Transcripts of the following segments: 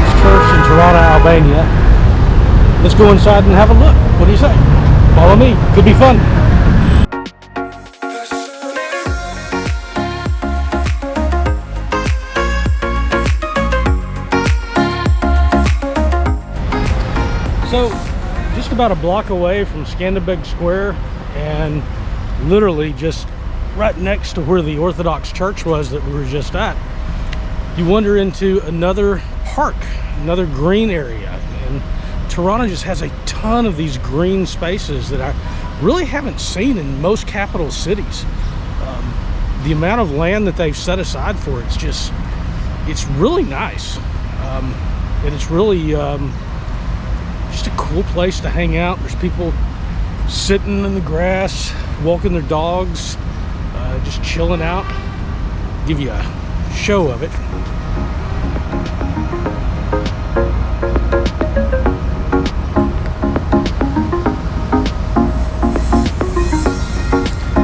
Orthodox church in Tirana, Albania. Let's go inside and have a look. What do you say? Follow me. Could be fun. So, just about a block away from Skanderbeg Square, and literally just right next to where the Orthodox church was that we were just at, you wander into another park, another green area. And Tirana just has a ton of these green spaces that I really haven't seen in most capital cities. The amount of land that they've set aside for it's really nice. And it's really just a cool place to hang out. There's people sitting in the grass, walking their dogs, just chilling out. Give you a show of it.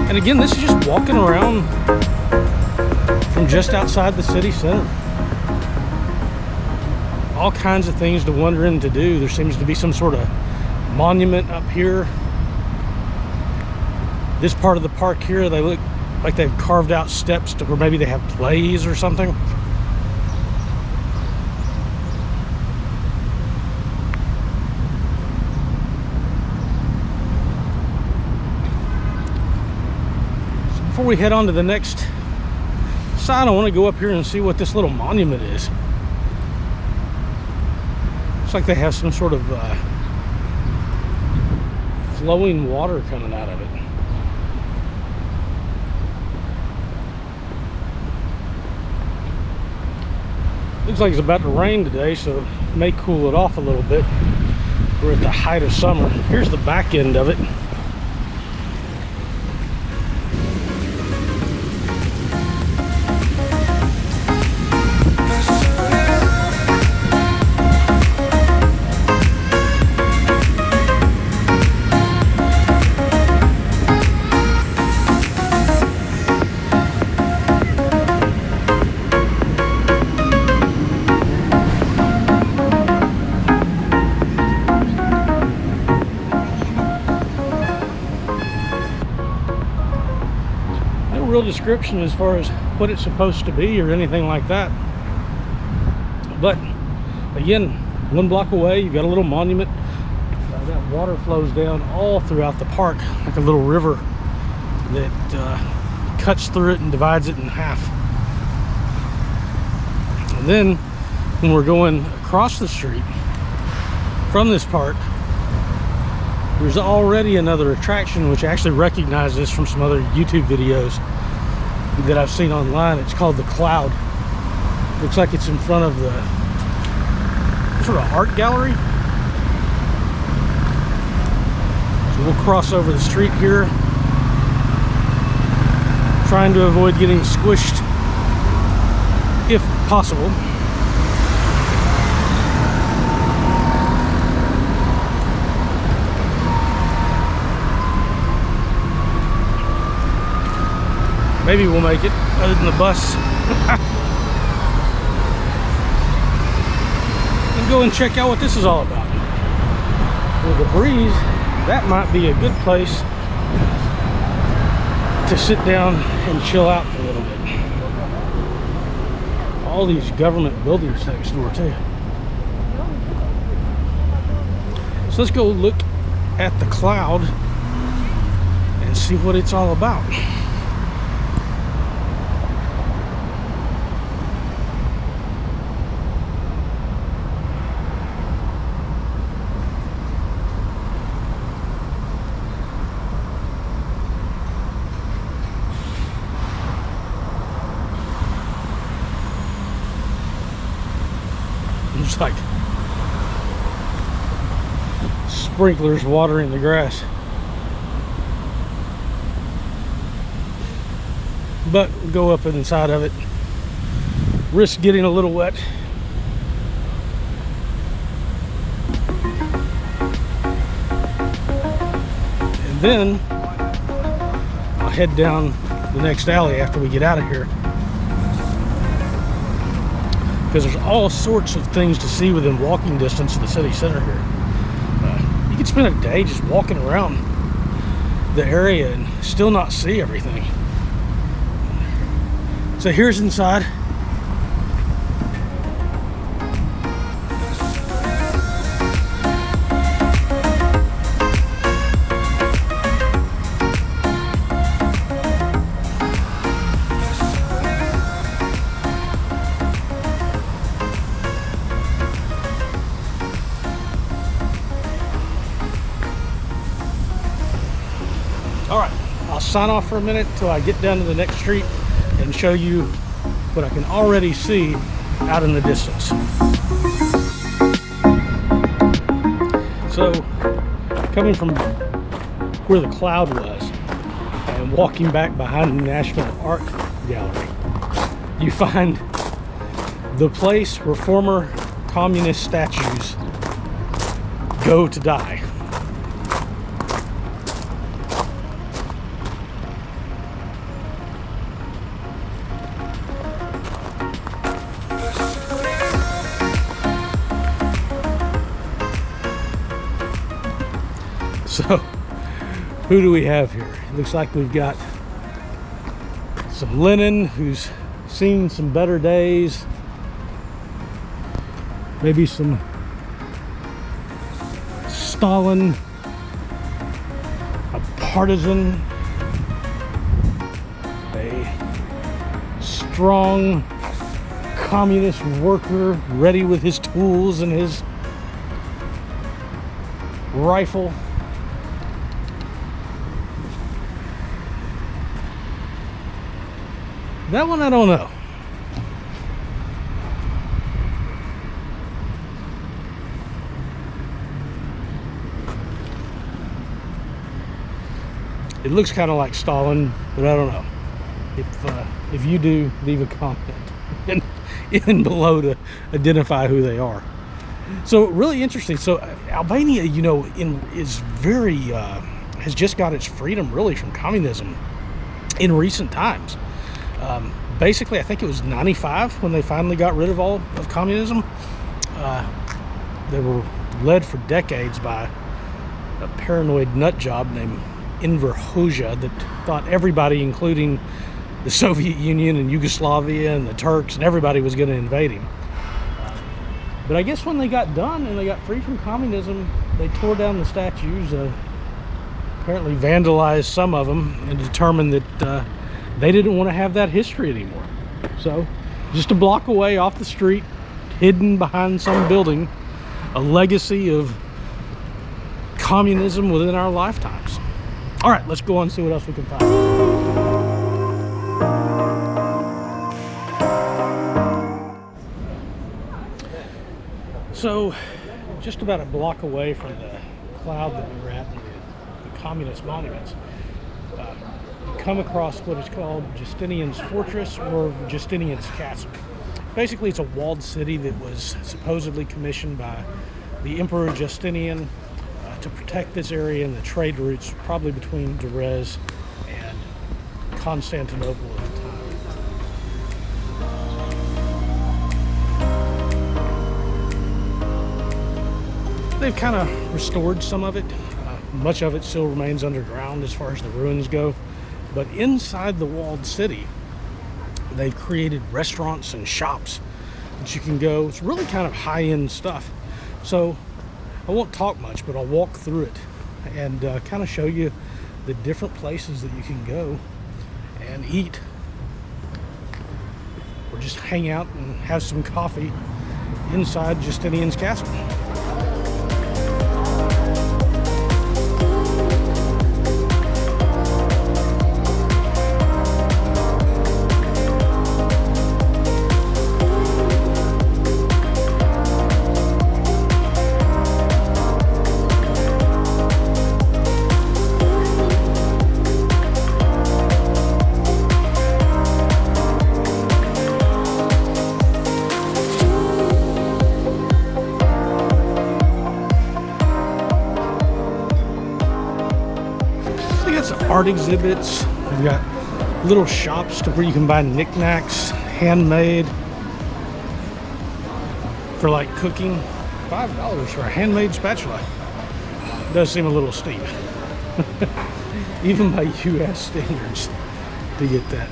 And again, this is just walking around from just outside the city center. All kinds of things to wander in to do. There seems to be some sort of monument up here. This part of the park here, they look like they've carved out steps to where maybe they have plays or something. So before we head on to the next side, I want to go up here and see what this little monument is. Looks like they have some sort of flowing water coming out of it. Looks like it's about to rain today, so it may cool it off a little bit. We're at the height of summer. Here's the back end of it. Real description as far as what it's supposed to be or anything like that, but again, one block away you've got a little monument. That water flows down all throughout the park like a little river that cuts through it and divides it in half. And then when we're going across the street from this park, there's already another attraction which I actually recognize this from some other YouTube videos that I've seen online. It's called the Cloud. Looks like it's in front of the sort of art gallery. So we'll cross over the street here, trying to avoid getting squished if possible. Maybe we'll make it, other than the bus. And go and check out what this is all about. With the breeze, that might be a good place to sit down and chill out for a little bit. All these government buildings next door too. So let's go look at the Cloud and see what it's all about. It's like sprinklers watering the grass. But go up inside of it. Risk getting a little wet. And then I'll head down the next alley after we get out of here. because there's all sorts of things to see within walking distance of the city center here. You could spend a day just walking around the area and still not see everything. So here's inside. All right, I'll sign off for a minute till I get down to the next street and show you what I can already see out in the distance. So, coming from where the cloud was and walking back behind the National Art Gallery, you find the place where former communist statues go to die. So, who do we have here? It looks like we've got some Lenin, who's seen some better days. Maybe some Stalin, a partisan, a strong communist worker ready with his tools and his rifle. That one I don't know. It looks kind of like Stalin, but I don't know. If you do, leave a comment in below to identify who they are. So really interesting. So Albania, you know, is very has just got its freedom really from communism in recent times. Basically, I think it was 95 when they finally got rid of all of communism. They were led for decades by a paranoid nut job named Enver Hoxha that thought everybody, including the Soviet Union and Yugoslavia and the Turks and everybody, was going to invade him. But I guess when they got done and they got free from communism, they tore down the statues, apparently vandalized some of them, and determined that they didn't want to have that history anymore. So, just a block away off the street, hidden behind some building, a legacy of communism within our lifetimes. All right, let's go on and see what else we can find. So, just about a block away from the cloud that we were at, the communist monuments, you come across what is called Justinian's Fortress or Justinian's Castle. Basically, it's a walled city that was supposedly commissioned by the Emperor Justinian to protect this area and the trade routes, probably between Durrës and Constantinople at the time. They've kind of restored some of it. Much of it still remains underground as far as the ruins go. But inside the walled city, they've created restaurants and shops that you can go. It's really kind of high-end stuff. So I won't talk much, but I'll walk through it and kind of show you the different places that you can go and eat, or just hang out and have some coffee inside Justinian's Castle. Art exhibits. We've got little shops to where you can buy knickknacks, handmade. for like cooking. $5 for a handmade spatula. Does seem a little steep. Even by US standards to get that.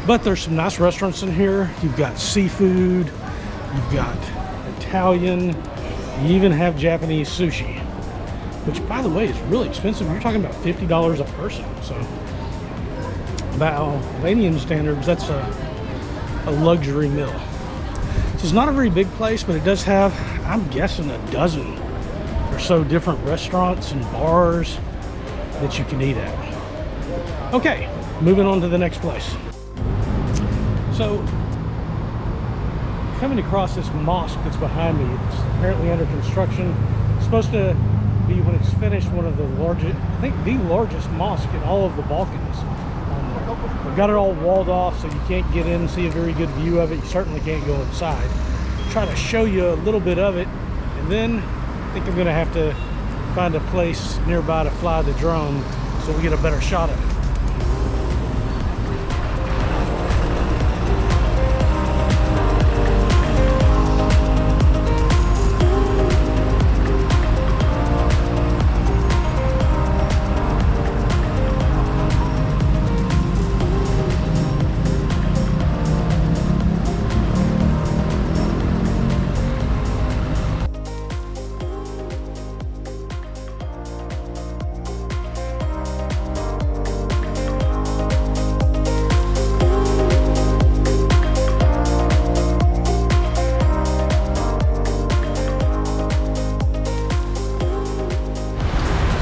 But there's some nice restaurants in here. You've got seafood, you've got Italian, you even have Japanese sushi, which by the way is really expensive. You're talking about $50 a person. So by Albanian standards, that's a luxury meal. So it's not a very big place, but it does have, I'm guessing, a dozen or so different restaurants and bars that you can eat at. Okay, moving on to the next place. So, coming across this mosque that's behind me, it's apparently under construction. It's supposed to be, when it's finished, one of the largest, I think the largest mosque in all of the Balkans. We've got it all walled off so you can't get in and see a very good view of it. You certainly can't go inside. I'll try to show you a little bit of it, and then I think I'm going to have to find a place nearby to fly the drone so we get a better shot of it.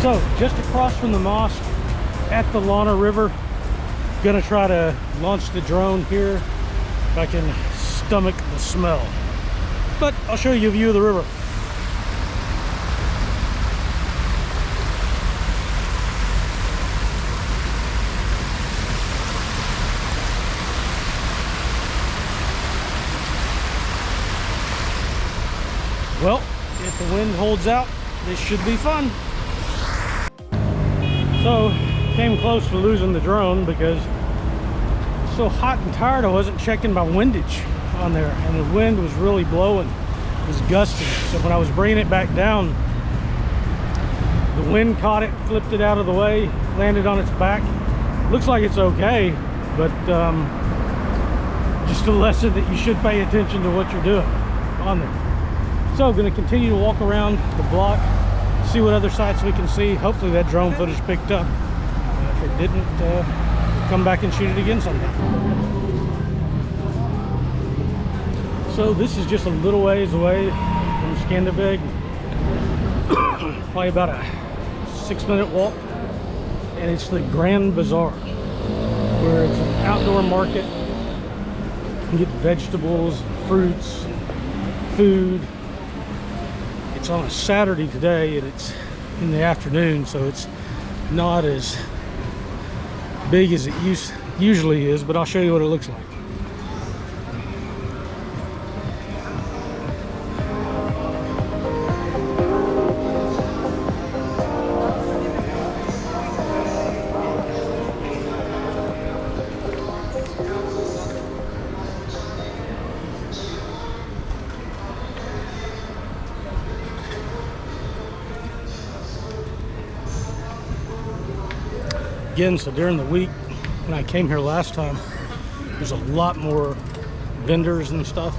So, just across from the mosque at the Lana River, gonna try to launch the drone here if I can stomach the smell. But I'll show you a view of the river. Well, if the wind holds out, this should be fun. So, came close to losing the drone because it's so hot and tired I wasn't checking my windage on there, and the wind was really blowing. It was gusting. So when I was bringing it back down, the wind caught it, flipped it out of the way, landed on its back. Looks like it's okay, but just a lesson that you should pay attention to what you're doing on there. So I'm going to continue to walk around the block, see what other sites we can see. Hopefully that drone footage picked up. If it didn't, come back and shoot it again sometime. So this is just a little ways away from Skanderbeg. Probably about a 6-minute walk. And it's the Grand Bazaar, where it's an outdoor market. You can get vegetables, fruits, food. It's on a Saturday today, and it's in the afternoon, so it's not as big as it usually is, but I'll show you what it looks like. Again, so during the week when I came here last time, there's a lot more vendors and stuff.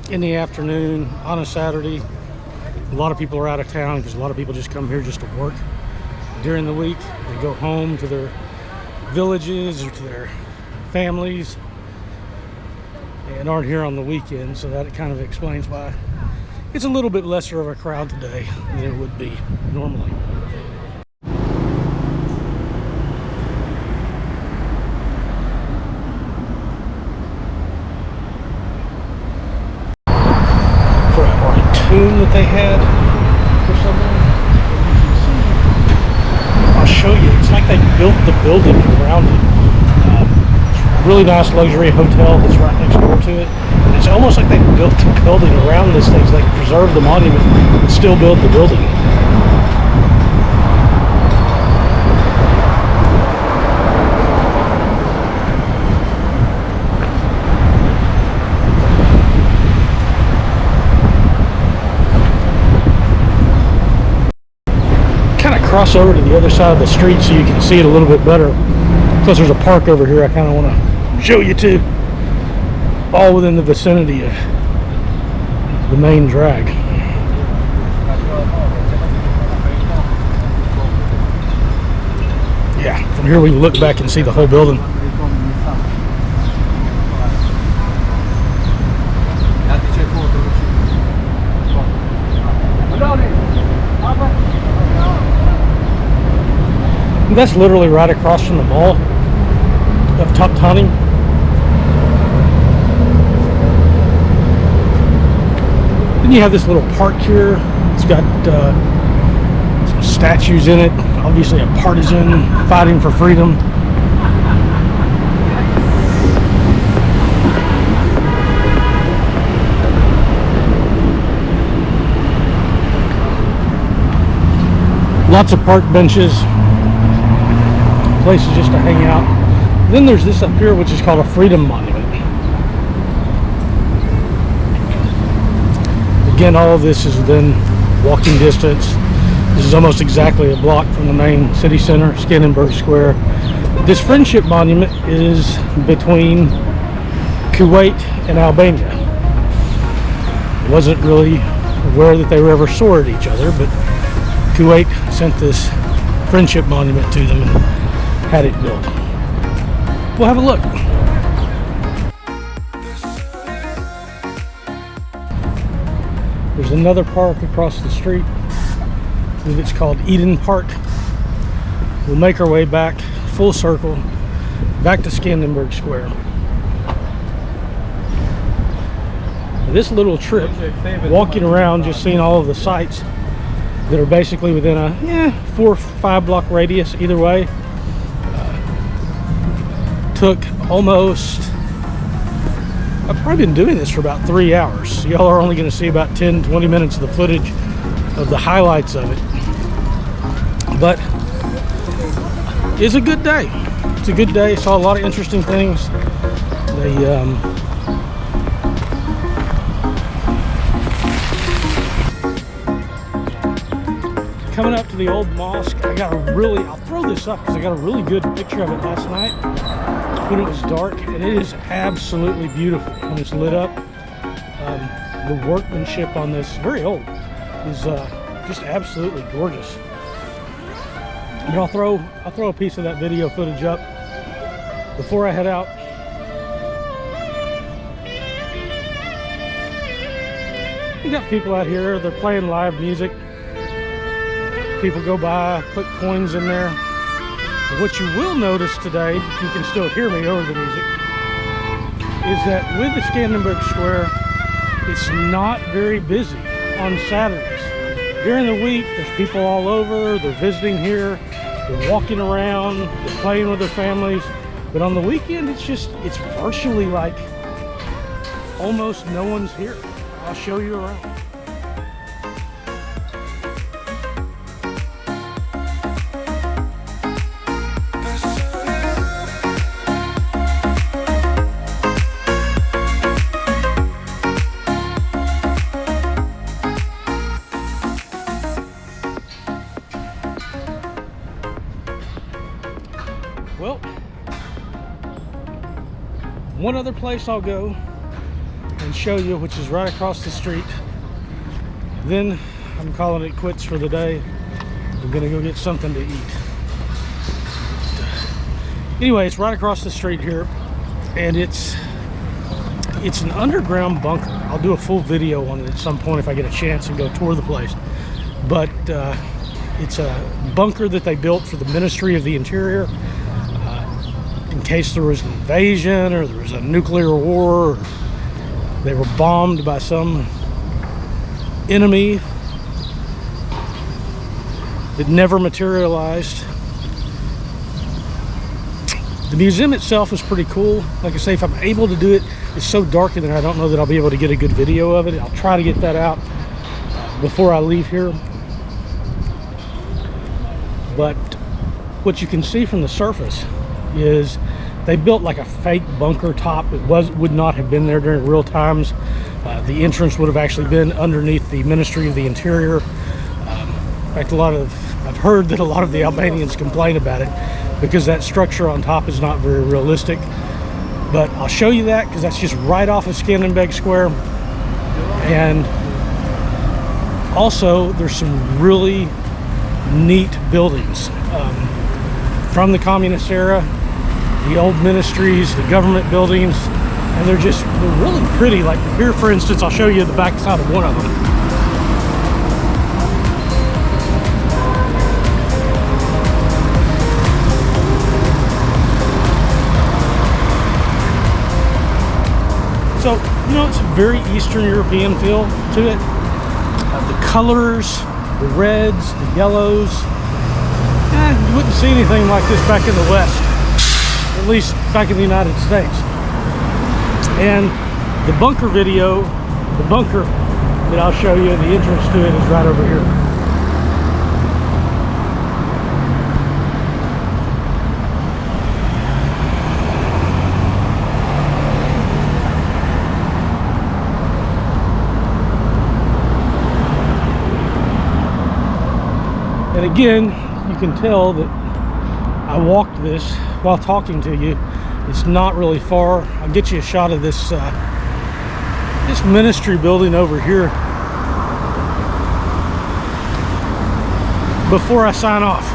In the afternoon on a Saturday, a lot of people are out of town because a lot of people just come here just to work. During the week, they go home to their villages or to their families and aren't here on the weekend, so that kind of explains why it's a little bit lesser of a crowd today than it would be normally. That they had for someone, I'll show you. It's like they built the building around it. It's a really nice luxury hotel that's right next door to it. And it's almost like they built the building around this thing. So they preserved the monument and still build the building. cross over to the other side of the street so you can see it a little bit better. Plus there's a park over here I kind of want to show you too. All within the vicinity of the main drag. Yeah, from here we can look back and see the whole building. That's literally right across from the mall of Toptani. Then you have this little park here. It's got some statues in it. Obviously a partisan fighting for freedom. Lots of park benches. Places just to hang out. Then there's this up here which is called a Freedom Monument. Again, all of this is within walking distance. This is almost exactly a block from the main city center, Skanderbeg Square. This Friendship Monument is between Kuwait and Albania. I wasn't really aware that they were ever sore at each other, but Kuwait sent this Friendship Monument to them and had it built. We'll have a look. There's another park across the street. I believe it's called Eden Park. We'll make our way back, full circle, back to Skanderbeg Square. This little trip, walking around, just seeing all of the sites that are basically within a 4 or 5 block radius either way, took almost, I've probably been doing this for about 3 hours. Y'all are only going to see about 10-20 minutes of the footage of the highlights of it, but it's a good day. It's a good day. Saw a lot of interesting things. Coming up to the Old Mosque, I'll throw this up because I got a really good picture of it last night when it was dark, and it is absolutely beautiful when it's lit up. The workmanship on this, very old, is just absolutely gorgeous. And I'll throw a piece of that video footage up before I head out. You got people out here, they're playing live music. People go by, put coins in there. But what you will notice today, if you can still hear me over the music, is that with the Skanderbeg Square, it's not very busy on Saturdays. During the week, there's people all over, they're visiting here, they're walking around, they're playing with their families. But on the weekend, it's virtually like almost no one's here. I'll show you around. Well, one other place I'll go and show you, which is right across the street. Then I'm calling it quits for the day. I'm gonna go get something to eat. Anyway, it's right across the street here, and it's an underground bunker. I'll do a full video on it at some point if I get a chance and go tour the place. But it's a bunker that they built for the Ministry of the Interior. In case there was an invasion or there was a nuclear war, or they were bombed by some enemy that never materialized. The museum itself is pretty cool. Like I say, if I'm able to do it, it's so dark in there I don't know that I'll be able to get a good video of it. I'll try to get that out before I leave here. But what you can see from the surface is they built like a fake bunker top. It would not have been there during real times. The entrance would have actually been underneath the Ministry of the Interior. In fact, I've heard that a lot of the Albanians complain about it because that structure on top is not very realistic. But I'll show you that because that's just right off of Skanderbeg Square. And also, there's some really neat buildings from the communist era, the old ministries, the government buildings, and they're really pretty. Like here, for instance, I'll show you the back side of one of them. So, you know, it's a very Eastern European feel to it. The colors, the reds, the yellows. You wouldn't see anything like this back in the West, at least back in the United States. And the bunker video, the bunker that I'll show you, the entrance to it is right over here. And again, you can tell that I walked this while talking to you. It's not really far. I'll get you a shot of this this ministry building over here before I sign off.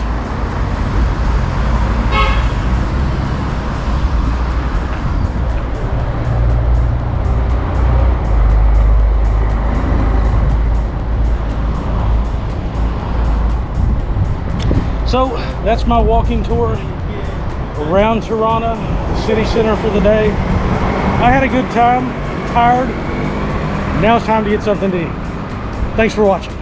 So that's my walking tour around Tirana, the city center for the day. I had a good time, I'm tired. Now it's time to get something to eat. Thanks for watching.